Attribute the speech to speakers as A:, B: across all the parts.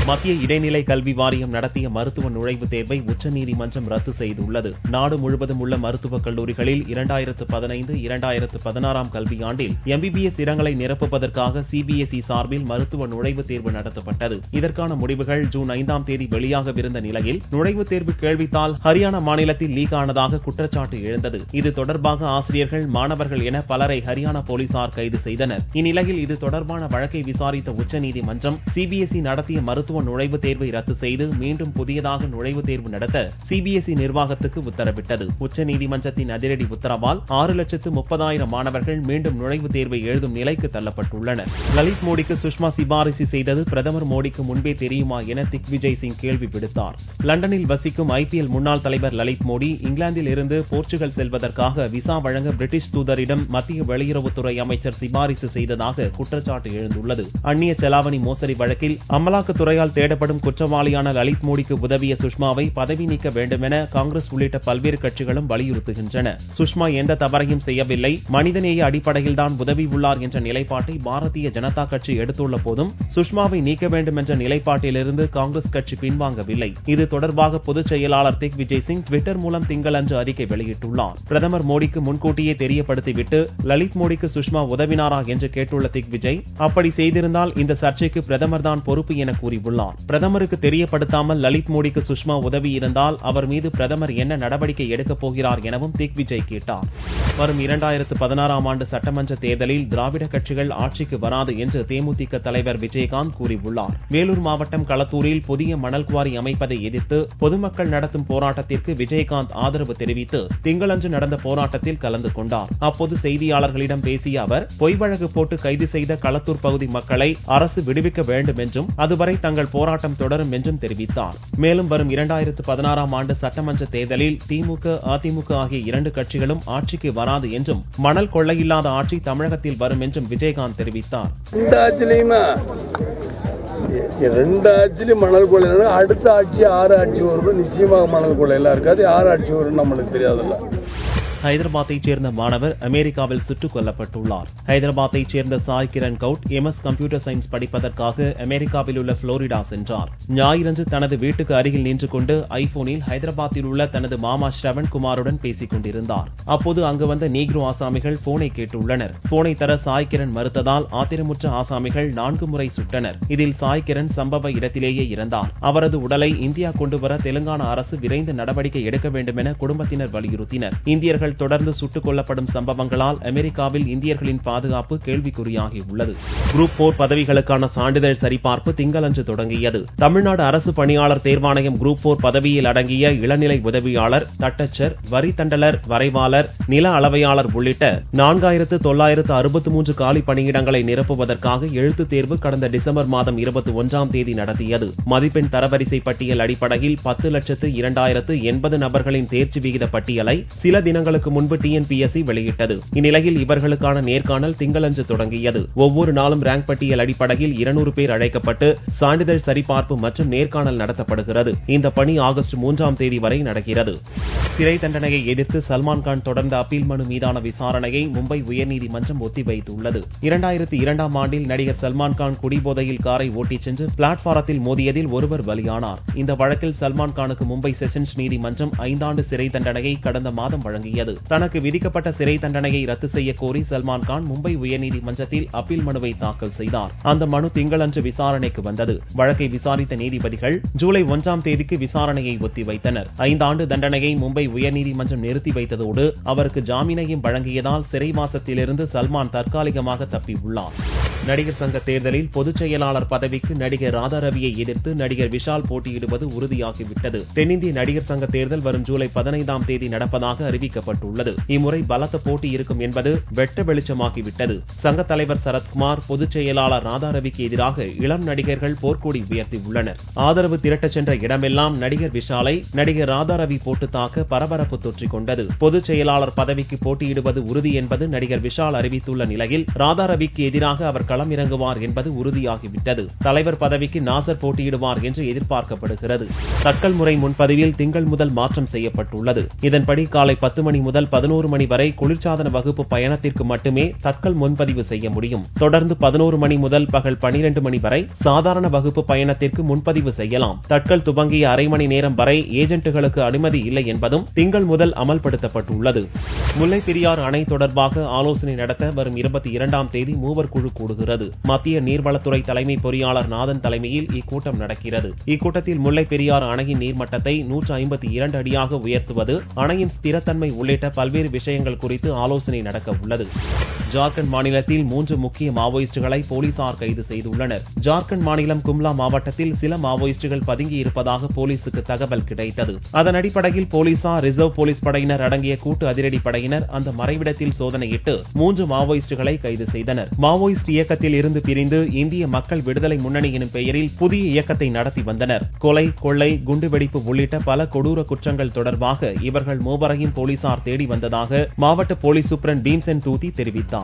A: மத்திய இடைநிலை கல்வி வாரியம் நடத்திய மருத்துவ நுழைவுத் தேர்வை உச்சநீதிமன்றம் ரத்து செய்துள்ளது. நாடு முழுவதும் உள்ள மருத்துவக் கல்லூரிகளில் 2015-2016 கல்வியாண்டில் MBBS இடங்களை நிரப்புவதற்காக CBSE சார்பில் மருத்துவ நுழைவுத் தேர்வு நடத்தப்பட்டது. இதற்கான முடிவுகள் ஜூன் 5ஆம் தேதி வெளியாகவிருந்த நிலையில் நுழைவுத் தேர்வு கேள்வித்தாள் ஹரியானா மாநிலத்தில் லீக் ஆனதாக குற்றச்சாட்டு எழுந்தது. இது தொடர்பாக ஆசிரியர்கள், மாணவர்கள் என பலரை ஹரியானா போலீசார் கைது செய்தனர். இந்நிலையில் இது தொடர்பான வழக்கை விசாரித்த உச்சநீதிமன்றம் CBSE நடத்திய மருத்துவ நுழைவுத் தேர்வை ரத்து செய்து மீண்டும் புதியதாக நுழைவுத் தேர்வு நடத்த CBSE நிர்வாகத்துக்கு உத்தரவிட்டது. உச்சநீதிமன்றத்தின் அதிரடி உத்தரவால் 6,30,000 மாணவர்கள் மீண்டும் நுழைவுத் தேர்வை எழுதும் நிலைக்கு தள்ளப்பட்டுள்ளனர். லலித் மோடிக்கு சுஷ்மா சிபாரிசு செய்தது பிரதமர் மோடிக்கு முன்பே தெரியுமா என திக்விஜய் சிங் கேள்வி விடுத்தார். லண்டனில் வசிக்கும் IPL முன்னாள் தலைவர் லலித் மோடி இங்கிலாந்தில் இருந்து போர்ச்சுகல் செல்வதற்காக விசா வழங்க பிரிட்டிஷ் தூதரிடம் மத்திய வெளியுறவுத்துறை அமைச்சர் சிபாரிசு செய்ததாக குற்றச்சாட்டு எழுந்துள்ளது. அந்நிய செலாவணி மோசடி வழக்கில் அமலாக்கத்துறையால் தேடப்படும் குற்றவாளியான லலித் மோடிக்கு உதவிய சுஷ்மாவை பதவி நீக்க வேண்டுமென காங்கிரஸ் உள்ளிட்ட பல்வேறு கட்சிகளும் வலியுறுத்துகின்றன. சுஷ்மா எந்த தவறையும் செய்யவில்லை, மனிதநேய அடிப்படையில்தான் உதவி உள்ளார் என்ற நிலைப்பாட்டை பாரதிய ஜனதா கட்சி எடுத்துள்ள போதும் சுஷ்மாவை நீக்க வேண்டும் என்ற நிலைப்பாட்டிலிருந்து காங்கிரஸ் கட்சி பின்வாங்கவில்லை. இது தொடர்பாக பொதுச் செயலாளர் திக்விஜய் சிங் ட்விட்டர் மூலம் திங்களன்று அறிக்கை வெளியிட்டுள்ளார். பிரதமர் மோடிக்கு முன்கூட்டியே தெரியப்படுத்திவிட்டு லலித் மோடிக்கு சுஷ்மா உதவினாரா என்று கேட்டுள்ள திக்விஜய், அப்படி செய்திருந்தால் இந்த சர்ச்சைக்கு பிரதமர் தான் பொறுப்பு என கூறியுள்ளார். பிரதமருக்கு தெரியப்படுத்தாமல் லலித் மோடிக்கு சுஷ்மா உதவி இருந்தால் அவர் மீது பிரதமர் என்ன நடவடிக்கை எடுக்கப் போகிறார் எனவும் திக்விஜய் கேட்டார். வரும் 2016ஆம் ஆண்டு சட்டமன்ற தேர்தலில் திராவிட கட்சிகள் ஆட்சிக்கு வராது என்று தேமுதிக தலைவர் விஜயகாந்த் கூறியுள்ளார். வேலூர் மாவட்டம் களத்தூரில் புதிய மணல் குவாரி அமைப்பதை எதிர்த்து பொதுமக்கள் நடத்தும் போராட்டத்திற்கு விஜயகாந்த் ஆதரவு தெரிவித்து திங்களன்று நடந்த போராட்டத்தில் கலந்து கொண்டார். அப்போது செய்தியாளர்களிடம் பேசிய அவர், பொய் வழக்கு போட்டு கைது செய்த களத்தூர் பகுதி மக்களை அரசு விடுவிக்க வேண்டும் என்றும் அதுவரை தங்கள் போராட்டம் தொடரும் என்றும் தெரிவித்தார். மேலும் வரும் 2016ஆம் ஆண்டு சட்டமன்ற தேர்தலில் திமுக, அதிமுக ஆகிய இரண்டு கட்சிகளும் ஆட்சிக்கு வராது என்றும் மணல் கொள்ளையில்லாத ஆட்சி தமிழகத்தில் வரும் என்றும் விஜயகாந்த் தெரிவித்தார்.
B: மணல் கொள்ளை அடுத்த ஆட்சி 6 ஆட்சி வரும், நிச்சயமாக மணல் கொள்ளை எல்லாம் இருக்காது. 6 ஆட்சி வரும் நம்மளுக்கு தெரியாதுல்ல.
A: ஹைதராபாத்தைச் சேர்ந்த மாணவர் அமெரிக்காவில் சுட்டுக் கொல்லப்பட்டுள்ளார். ஹைதராபாத்தைச் சேர்ந்த Sai Kiran Goud MS computer science படிப்பதற்காக அமெரிக்காவில் உள்ள புளோரிடா சென்றார். ஞாயிறன்று தனது வீட்டுக்கு அருகில் நின்று கொண்டு ஐபோனில் ஹைதராபாத்தில் உள்ள தனது மாமா ஸ்ரவன் குமாருடன் பேசிக் கொண்டிருந்தார். அப்போது அங்கு வந்த நீக்ரோ ஆசாமிகள் போனை கேட்டுள்ளனர். போனை தர சாய் கிரண் மறுத்ததால் ஆத்திரமுற்ற ஆசாமிகள் 4 முறை சுட்டனர். இதில் சாய் கிரண் சம்பவ இடத்திலேயே இறந்தார். அவரது உடலை இந்தியா கொண்டுவர தெலுங்கானா அரசு விரைந்து நடவடிக்கை எடுக்க வேண்டும் என குடும்பத்தினர் வலியுறுத்தினர். இந்தியர்கள் தொடர்ந்து சுட்டுக் கொல்லப்படும் சம்பவங்களால் அமெரிக்காவில் இந்தியர்களின் பாதுகாப்பு கேள்விக்குறியாகியுள்ளது. குரூப் 4 பதவிகளுக்கான சான்றிதழ் சரிபார்ப்பு திங்களன்று தொடங்கியது. தமிழ்நாடு அரசு பணியாளர் தேர்வாணையம் குரூப் 4 பதவியில் அடங்கிய இளநிலை உதவியாளர், தட்டச்சர், வரி தண்டலர், வரைவாளர், நில அளவையாளர் உள்ளிட்ட 4963 காலி பணியிடங்களை நிரப்புவதற்காக எழுத்துத் தேர்வு கடந்த டிசம்பர் மாதம் 21ஆம் தேதி நடத்தியது. மதிப்பெண் தரவரிசை பட்டியல் அடிப்படையில் 10,02,080 நபர்களின் தேர்ச்சி விகித பட்டியலை சில தினங்களுக்கு முன்பு TNPSC வெளியிட்டது. இந்நிலையில் இவர்களுக்கான நேர்காணல் திங்களன்று தொடங்கியது. ஒவ்வொரு நாளும் ரேங்க் பட்டியல் அடிப்படையில் 200 பேர் அழைக்கப்பட்டு சான்றிதழ் சரிபார்ப்பு மற்றும் நேர்காணல் நடத்தப்படுகிறது. இந்த பணி ஆகஸ்ட் 3ஆம் தேதி வரை நடக்கிறது. சிறை தண்டனையை எதிர்த்து சல்மான்கான் தொடர்ந்த அப்பீல் மனு மீதான விசாரணையை மும்பை உயர்நீதிமன்றம் ஒத்திவைத்துள்ளது. 2002ஆம் ஆண்டில் நடிகர் சல்மான்கான் குடிபோதையில் காரை ஓட்டிச் சென்று பிளாட்பாரத்தில் மோதியதில் ஒருவர் பலியானார். இந்த வழக்கில் சல்மான்கானுக்கு மும்பை செஷன்ஸ் நீதிமன்றம் 5 ஆண்டு சிறை தண்டனையை கடந்த மாதம் வழங்கியது. தனக்கு விதிக்கப்பட்ட சிறை தண்டனையை ரத்து செய்ய கோரி சல்மான்கான் மும்பை உயர்நீதிமன்றத்தில் அப்பீல் மனுவை தாக்கல் செய்தார். அந்த மனு திங்களன்று விசாரணைக்கு வந்தது. வழக்கை விசாரித்த நீதிபதிகள் ஜூலை 1ஆம் தேதிக்கு விசாரணையை ஒத்திவைத்தனர். 5 ஆண்டு தண்டனையை மும்பை உயர்நீதிமன்றம் நிறுத்தி வைத்ததோடு அவருக்கு ஜாமீனையும் வழங்கியதால் சிறைவாசத்திலிருந்து சல்மான் தற்காலிகமாக தப்பியுள்ளார். நடிகர் சங்க தேர்தலில் பொதுச் செயலாளர் பதவிக்கு நடிகர் ராதா ரவியை எதிர்த்து நடிகர் விஷால் போட்டியிடுவது உறுதியாகிவிட்டது. தென்னிந்திய நடிகர் சங்க தேர்தல் வரும் ஜூலை 15ஆம் தேதி நடப்பதாக அறிவிக்கப்பட்டுள்ளது. இம்முறை பலத்த போட்டி இருக்கும் என்பது வெட்ட வெளிச்சமாகிவிட்டது. சங்க தலைவர் சரத்குமார், பொதுச் செயலாளர் ராதா ரவிக்கு எதிராக இளம் நடிகர்கள் போர்க்கொடி உயர்த்தியுள்ளனர். ஆதரவு திரட்டச் சென்ற இடமெல்லாம் நடிகர் விஷாலை நடிகர் ராதா ரவி போட்டு தாக்க பரபரப்பு தொற்றிக் கொண்டது. பொதுச் செயலாளர் பதவிக்கு போட்டியிடுவது உறுதி என்பது நடிகர் விஷால் அறிவித்துள்ள நிலையில் ராதா ரவிக்கு எதிராக அவர் களமிறங்குவார் என்பது உறுதியாகிவிட்டது. தலைவர் பதவிக்கு நாசர் போட்டியிடுவார் என்று எதிர்பார்க்கப்படுகிறது. தட்கல் முறை முன்பதிவில் திங்கள் முதல் மாற்றம் செய்யப்பட்டுள்ளது. இதன்படி காலை 10 மணி முதல் 11 மணி வரை குளிர்சாதன வகுப்பு பயணத்திற்கு மட்டுமே தட்கல் முன்பதிவு செய்ய முடியும். தொடர்ந்து 11 மணி முதல் பகல் 12 மணி வரை சாதாரண வகுப்பு பயணத்திற்கு முன்பதிவு செய்யலாம். தட்கல் துவங்கிய அரை மணி நேரம் வரை ஏஜென்ட்டுகளுக்கு அனுமதி இல்லை என்பதும் திங்கள் முதல் அமல்படுத்தப்பட்டுள்ளது. முல்லை பெரியாறு அணை தொடர்பாக ஆலோசனை நடத்த வரும் 22ஆம் தேதி மூவர் குழு கூடுகிறது. மத்திய நீர்வளத்துறை தலைமை பொறியாளர் நாதன் தலைமையில் இக்கூட்டம் நடக்கிறது. இக்கூட்டத்தில் முல்லை பெரியாறு அணையின் நீர்மட்டத்தை 152 அடியாக உயர்த்துவது, அணையின் ஸ்திரத்தன்மை உள்ளிட்ட பல்வேறு விஷயங்கள் குறித்து ஆலோசனை நடக்க உள்ளது. ஜார்க்கண்ட் மாநிலத்தில் 3 முக்கிய மாவோயிஸ்டுகளை போலீசார் கைது செய்துள்ளனர். ஜார்க்கண்ட் மாநிலம் கும்லா மாவட்டத்தில் சில மாவோயிஸ்டுகள் பதுங்கி இருப்பதாக போலீசுக்கு தகவல் கிடைத்தது. அதன் அடிப்படையில் போலீசார், ரிசர்வ் போலீஸ் படையினர் அடங்கிய கூட்டு அதிரடி படையினர் அந்த மறைவிடத்தில் சோதனையிட்டு 3 மாவோயிஸ்டுகளை கைது செய்தனர். மாவோயிஸ்ட் இயக்கத்தில் இருந்து பிரிந்து இந்திய மக்கள் விடுதலை முன்னணி எனும் பெயரில் புதிய இயக்கத்தை நடத்தி வந்தனர். கொலை, கொள்ளை, குண்டுவெடிப்பு உள்ளிட்ட பல கொடூர குற்றங்கள் தொடர்பாக இவர்கள் மூவரையும் போலீசார் தேடி வந்ததாக மாவட்ட போலீஸ் சூப்பரண்ட் பீம்சென் தூதி தெரிவித்தார்.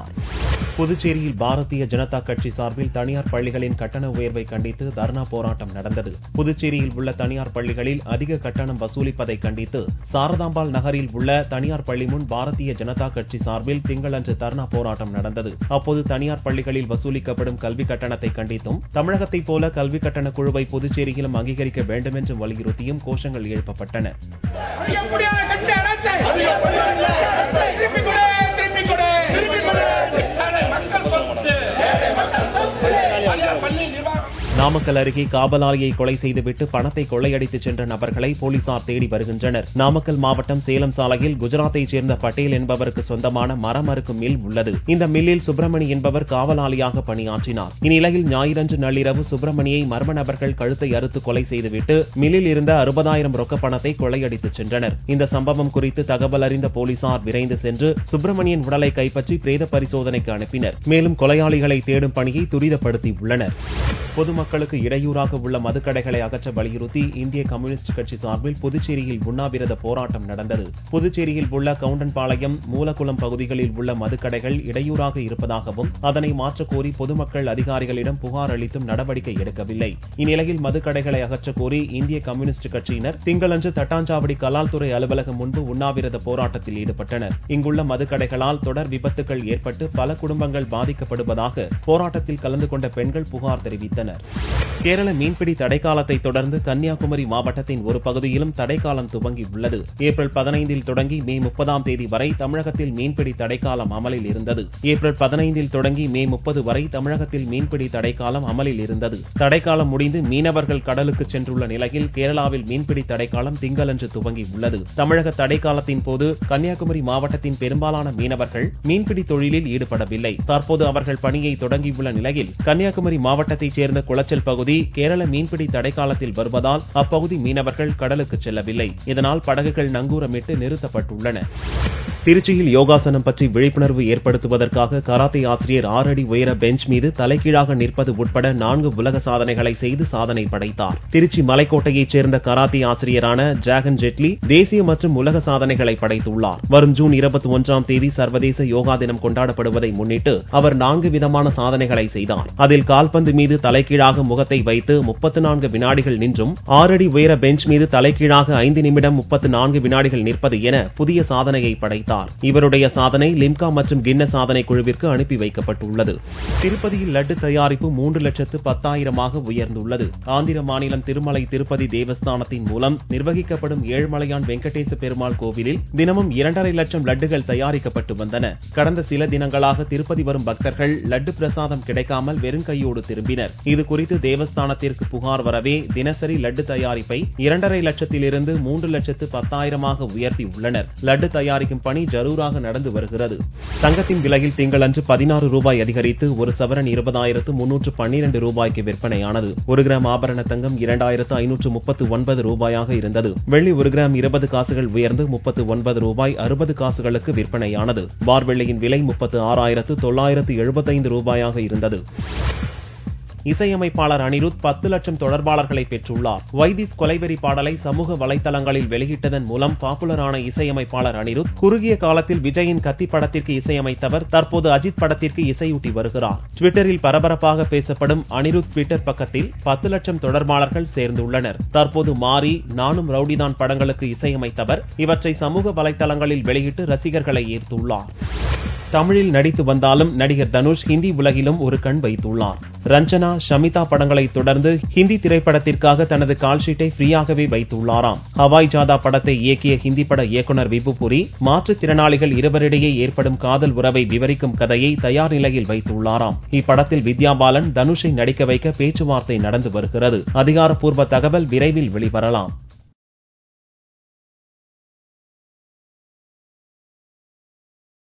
A: புதுச்சேரியில் பாரதிய ஜனதா கட்சி சார்பில் தனியார் பள்ளிகளின் கட்டண உயர்வை கண்டித்து தர்ணா போராட்டம் நடந்தது. புதுச்சேரியில் உள்ள தனியார் பள்ளிகளில் அதிக கட்டணம் வசூலிப்பதை கண்டித்து சாரதாம்பாள் நகரில் உள்ள தனியார் பள்ளி முன் பாரதிய ஜனதா கட்சி சார்பில் திங்களன்று தர்ணா போராட்டம் நடந்தது. அப்போது தனியார் பள்ளிகளில் வசூலிக்கப்படும் கல்வி கட்டணத்தை கண்டித்தும் தமிழகத்தைப் போல கல்வி கட்டண குழுவை புதுச்சேரியிலும் அங்கீகரிக்க வேண்டும் என்றும் வலியுறுத்தியும் கோஷங்கள் எழுப்பப்பட்டன. நாமக்கல் அருகே காவலாளியை கொலை செய்துவிட்டு பணத்தை கொள்ளையடித்து சென்ற நபர்களை போலீசார் தேடி வருகின்றனர். நாமக்கல் மாவட்டம் சேலம் சாலையில் குஜராத்தைச் சேர்ந்த பட்டேல் என்பவருக்கு சொந்தமான மரம் அறுக்கும் மில் உள்ளது. இந்த மில்லில் சுப்பிரமணி என்பவர் காவலாளியாக பணியாற்றினார். இந்நிலையில் ஞாயிறன்று நள்ளிரவு சுப்பிரமணியை மர்ம நபர்கள் கழுத்தை அறுத்து கொலை செய்துவிட்டு மில்லில் இருந்த 60,000 ரொக்க பணத்தை கொள்ளையடித்து சென்றனர். இந்த சம்பவம் குறித்து தகவல் அறிந்த போலீசார் விரைந்து சென்று சுப்பிரமணியன் உடலை கைப்பற்றி பிரேத பரிசோதனைக்கு அனுப்பினர். மேலும் கொலையாளிகளை தேடும் பணியை துரிதப்படுத்தியுள்ளனர். பொதுமக்களுக்கு இடையூறாக உள்ள மதுக்கடைகளை அகற்ற வலியுறுத்தி இந்திய கம்யூனிஸ்ட் கட்சி சார்பில் புதுச்சேரியில் உண்ணாவிரத போராட்டம் நடந்தது. புதுச்சேரியில் உள்ள கவுண்டன்பாளையம், மூலக்குளம் பகுதிகளில் உள்ள மதுக்கடைகள் இடையூறாக இருப்பதாகவும் அதனை மாற்றக்கோரி பொதுமக்கள் அதிகாரிகளிடம் புகார் அளித்தும் நடவடிக்கை எடுக்கவில்லை. இந்நிலையில் மதுக்கடைகளை அகற்றக் கோரி இந்திய கம்யூனிஸ்ட் கட்சியினர் திங்களன்று தட்டாஞ்சாவடி கலால்துறை அலுவலகம் முன்பு உண்ணாவிரத போராட்டத்தில் ஈடுபட்டனர். இங்குள்ள மதுக்கடைகளால் தொடர் விபத்துகள் ஏற்பட்டு பல குடும்பங்கள் பாதிக்கப்படுவதாக போராட்டத்தில் கலந்து கொண்ட பெண்கள் புகார் தெரிவித்தனர். கேரள மீன்பிடி தடைக்காலத்தை தொடர்ந்து கன்னியாகுமரி மாவட்டத்தின் ஒரு பகுதியிலும் தடைக்காலம் துவங்கியுள்ளது. ஏப்ரல் 15 தொடங்கி மே 30 தேதி வரை தமிழகத்தில் மீன்பிடி தடைக்காலம் அமலில் இருந்தது. ஏப்ரல் 15 தொடங்கி மே 30 வரை தமிழகத்தில் மீன்பிடி தடைக்காலம் அமலில் இருந்தது. தடைக்காலம் முடிந்து மீனவர்கள் கடலுக்கு சென்றுள்ள நிலையில் கேரளாவில் மீன்பிடி தடைக்காலம் திங்களன்று துவங்கியுள்ளது. தமிழக தடைக்காலத்தின் போது கன்னியாகுமரி மாவட்டத்தின் பெரும்பாலான மீனவர்கள் மீன்பிடி தொழிலில் ஈடுபடவில்லை. தற்போது அவர்கள் பணியை தொடங்கியுள்ள நிலையில் கன்னியாகுமரி மாவட்டத்தைச் சேர்ந்த குளச்சல் பகுதி கேரள மீன்பிடி தடைக்காலத்தில் வருவதால் அப்பகுதி மீனவர்கள் கடலுக்கு செல்லவில்லை. இதனால் படகுகள் நங்கூரமிட்டு நிறுத்தப்பட்டுள்ளன. திருச்சியில் யோகாசனம் பற்றி விழிப்புணர்வு ஏற்படுத்துவதற்காக கராத்தே ஆசிரியர் 6 அடி உயர பெஞ்ச் மீது தலைகீழாக நிற்பது உட்பட 4 உலக சாதனைகளை செய்து சாதனை படைத்தார். திருச்சி மலைக்கோட்டையைச் சேர்ந்த கராத்தே ஆசிரியரான ஜாகன் ஜெட்லி தேசிய மற்றும் உலக சாதனைகளை படைத்துள்ளார். வரும் ஜூன் 21 தேதி சர்வதேச யோகா தினம் கொண்டாடப்படுவதை முன்னிட்டு அவர் 4 விதமான சாதனைகளை செய்தார். அதில் கால்பந்து மீது தலைகீழாக முகத்தை வைத்து 34 வினாடிகள் நின்றும் 6 அடி உயர பெஞ்ச் மீது தலைகீழாக 5 நிமிடம் 34 வினாடிகள் நிற்பது என புதிய சாதனையை படைத்தார். இவருடைய சாதனை லிம்கா மற்றும் கின்னஸ் சாதனை குழுவிற்கு அனுப்பி வைக்கப்பட்டுள்ளது. திருப்பதியில் லட்டு தயாரிப்பு 3,10,000 உயர்ந்துள்ளது. ஆந்திர மாநிலம் திருமலை திருப்பதி தேவஸ்தானத்தின் மூலம் நிர்வகிக்கப்படும் ஏழுமலையான் வெங்கடேச பெருமாள் கோவிலில் தினமும் 2.5 லட்சம் லட்டுகள் தயாரிக்கப்பட்டு வந்தன. கடந்த சில தினங்களாக திருப்பதி வரும் பக்தர்கள் லட்டு பிரசாதம் கிடைக்காமல் வெறும் கையோடு திரும்பினர். இது குறித்து தேவஸ்தானத்திற்கு புகார் வரவே தினசரி லட்டு தயாரிப்பை 2.5 லட்சத்திலிருந்து 3,10,000 உயர்த்தியுள்ளனர். லட்டு தயாரிக்கும் பணி ஜரூராக நடந்து வருகிறது. தங்கத்தின் விலையில் திங்களன்று 16 ரூபாய் அதிகரித்து ஒரு சவரன் 20,312 ரூபாய்க்கு விற்பனையானது. 1 கிராம் ஆபரண தங்கம் 2,539 ரூபாயாக இருந்தது. வெள்ளி 1 கிராம் 20 காசுகள் உயர்ந்து 39 ரூபாய் 60 காசுகளுக்கு விற்பனையானது. பார் வெள்ளியின் விலை 36,975 ரூபாயாக இருந்தது. இசையமைப்பாளர் அனிருத் 10 லட்சம் தொடர்பாளர்களை பெற்றுள்ளார். வைதிஸ் கொலைவெறி பாடலை சமூக வலைதளங்களில் வெளியிட்டதன் மூலம் பாப்புலரான இசையமைப்பாளர் அனிருத் குறுகிய காலத்தில் விஜயின் கத்தி படத்திற்கு இசையமைத்தவர் தற்போது அஜித் படத்திற்கு இசையூட்டி வருகிறார். ட்விட்டரில் பரபரப்பாக பேசப்படும் அனிருத் ட்விட்டர் பக்கத்தில் 10 லட்சம் தொடர்பாளர்கள் சேர்ந்துள்ளனர். தற்போது மாரி, நானும் ரவுடிதான் படங்களுக்கு இசையமைத்தவர் இவற்றை சமூக வலைதளங்களில் வெளியிட்டு ரசிகர்களை ஈர்த்துள்ளார். தமிழில் நடித்து வந்தாலும் நடிகர் தனுஷ் ஹிந்தி உலகிலும் ஒரு கண் வைத்துள்ளார். ரஞ்சனா, ஷமிதா படங்களை தொடர்ந்து ஹிந்தி திரைப்படத்திற்காக தனது கால்ஷீட்டை ஃப்ரீயாகவே வைத்துள்ளாராம். ஹவாய் ஜாதா படத்தை இயக்கிய ஹிந்தி பட இயக்குனர் விபுபுரி மாற்றுத்திறனாளிகள் இருவரிடையே ஏற்படும் காதல் உறவை விவரிக்கும் கதையை தயார் நிலையில் வைத்துள்ளாராம். இப்படத்தில் வித்யா பாலன் தனுஷை நடிக்க வைக்க பேச்சுவார்த்தை நடந்து வருகிறது. அதிகாரப்பூர்வ தகவல் விரைவில் வெளிவரலாம்.